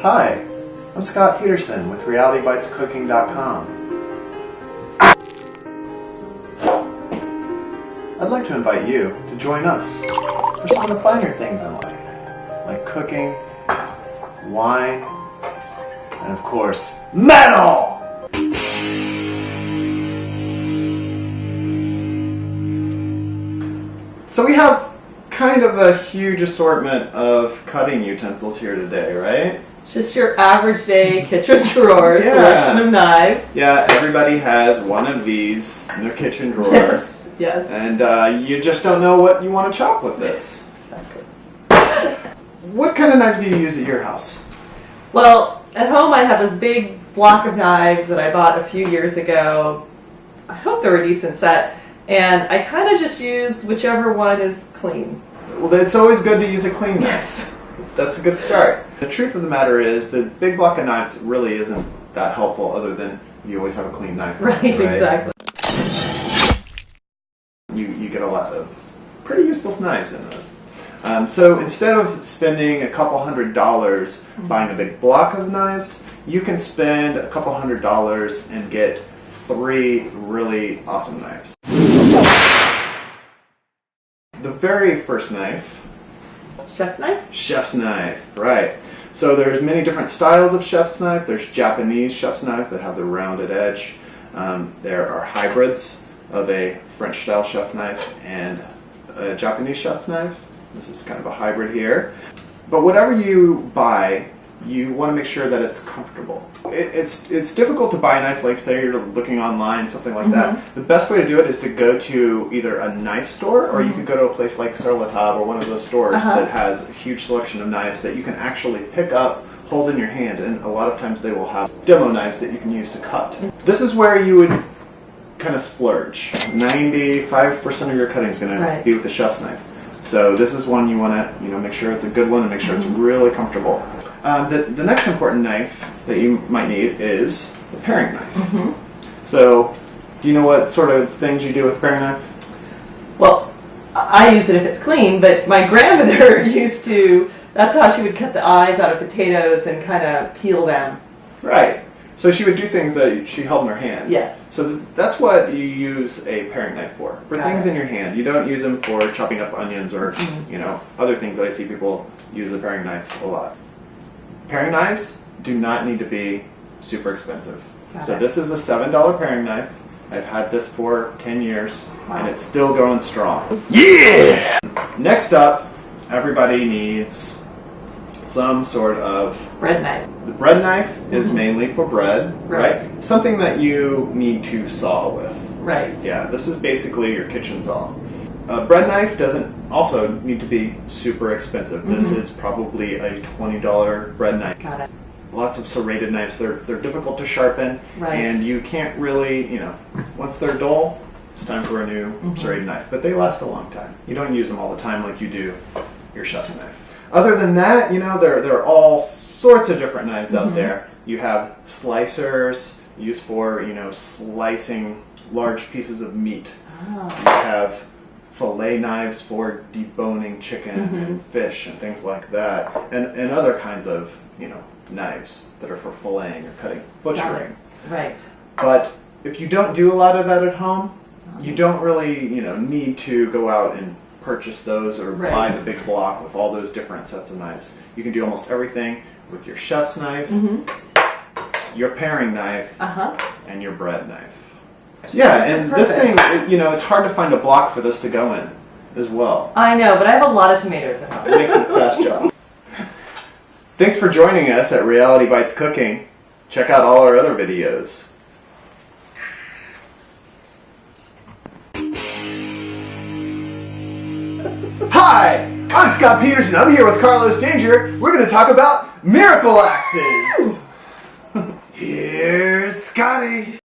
Hi, I'm Scott Peterson with RealityBitesCooking.com. I'd like to invite you to join us for some of the finer things in life, like cooking, wine, and of course, metal! So we have kind of a huge assortment of cutting utensils here today, right? Just your average day kitchen drawer selection of knives. Yeah, everybody has one of these in their kitchen drawer. Yes. And you just don't know what you want to chop with this. Exactly. What kind of knives do you use at your house? Well, at home I have this big block of knives that I bought a few years ago. I hope they're a decent set. And I kind of just use whichever one is clean. Well, it's always good to use a clean knife. Yes. That's a good start. The truth of the matter is the big block of knives really isn't that helpful other than you always have a clean knife. Right, exactly. You get a lot of pretty useless knives in those. So instead of spending a couple $100 buying a big block of knives, you can spend a couple $100 and get 3 really awesome knives. The very first knife. Chef's knife? Chef's knife, right. So there's many different styles of chef's knife. There's Japanese chef's knives that have the rounded edge. There are hybrids of a French style chef knife and a Japanese chef knife. This is kind of a hybrid here. But whatever you buy, you want to make sure that it's comfortable. It's difficult to buy a knife, like say you're looking online, something like that. The best way to do it is to go to either a knife store or you could go to a place like Sur La Table or one of those stores that has a huge selection of knives that you can actually pick up, hold in your hand, and a lot of times they will have demo knives that you can use to cut. This is where you would kind of splurge. 95% of your cutting is going to be with the chef's knife. So this is one you want to make sure it's a good one and make sure it's really comfortable. The next important knife that you might need is the paring knife. So, do you know what sort of things you do with a paring knife? Well, I use it if it's clean, but my grandmother used to, that's how she would cut the eyes out of potatoes and kind of peel them. Right. So she would do things that she held in her hand. Yes. So that's what you use a paring knife for things in your hand. You don't use them for chopping up onions or other things that I see people use a paring knife a lot. Paring knives do not need to be super expensive. So this is a $7 paring knife. I've had this for 10 years and it's still going strong. Yeah! Next up, everybody needs some sort of bread knife. The bread knife is mainly for bread, right? Something that you need to saw with. Right. Yeah, this is basically your kitchen saw. A bread knife doesn't also need to be super expensive. This is probably a $20 bread knife. Got it. Lots of serrated knives, they're difficult to sharpen, and you can't really, once they're dull, it's time for a new serrated knife. But they last a long time. You don't use them all the time like you do your chef's knife. Other than that, there are all sorts of different knives out there. You have slicers used for, slicing large pieces of meat. You have fillet knives for deboning chicken and fish and things like that. And other kinds of, knives that are for filleting or cutting, butchering. Right. But if you don't do a lot of that at home, you don't really, need to go out and purchase those or buy the big block with all those different sets of knives. You can do almost everything with your chef's knife, your paring knife, and your bread knife. Yeah, and this thing, it's hard to find a block for this to go in as well. I know, but I have a lot of tomatoes at home. It makes it the best job. Thanks for joining us at Reality Bites Cooking. Check out all our other videos. Hi, I'm Scott Peterson. I'm here with Carlos Danger. We're going to talk about miracle axes. Here's Scotty.